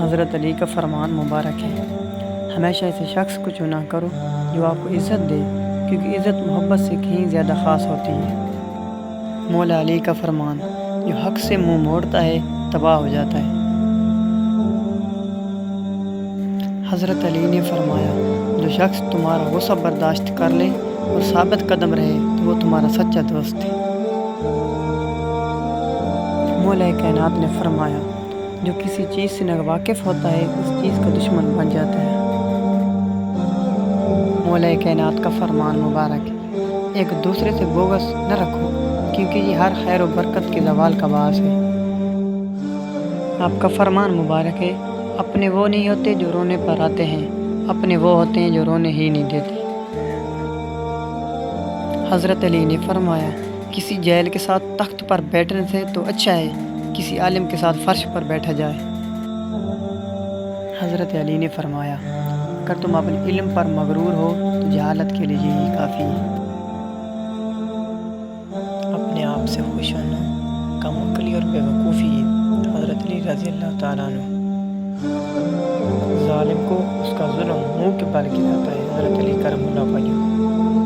حضرت علی کا فرمان مبارک ہے، ہمیشہ ایسے شخص کو چنا کرو جو آپ کو عزت دے، کیونکہ عزت محبت سے کہیں زیادہ خاص ہوتی ہے۔ مولا علی کا فرمان، جو حق سے منہ موڑتا ہے تباہ ہو جاتا ہے۔ حضرت علی نے فرمایا، جو شخص تمہارا غصہ برداشت کر لے اور ثابت قدم رہے تو وہ تمہارا سچا دوست ہے۔ مولا کائنات نے فرمایا، جو کسی چیز سے ناواقف ہوتا ہے اس چیز کا دشمن بن جاتا ہے۔ مولا کائنات کا فرمان مبارک ہے، ایک دوسرے سے بغض نہ رکھو، کیونکہ یہ ہر خیر و برکت کے زوال کا باعث ہے۔ آپ کا فرمان مبارک ہے، اپنے وہ نہیں ہوتے جو رونے پر آتے ہیں، اپنے وہ ہوتے ہیں جو رونے ہی نہیں دیتے۔ حضرت علی نے فرمایا، کسی جاہل کے ساتھ تخت پر بیٹھنے سے تو اچھا ہے کسی عالم کے ساتھ فرش پر بیٹھا جائے۔ حضرت علی نے فرمایا، اگر تم اپنے علم پر مغرور ہو تو جہالت کے لیے یہی کافی ہے۔ اپنے آپ سے خوش ہونا کم عقلی اور بے وقوفی ہے۔ حضرت علی رضی اللہ تعالیٰ عنہ، ظالم کو اس کا ظلم منہ کے بل گراتا ہے۔ حضرت علی کرم اللہ وجہہ۔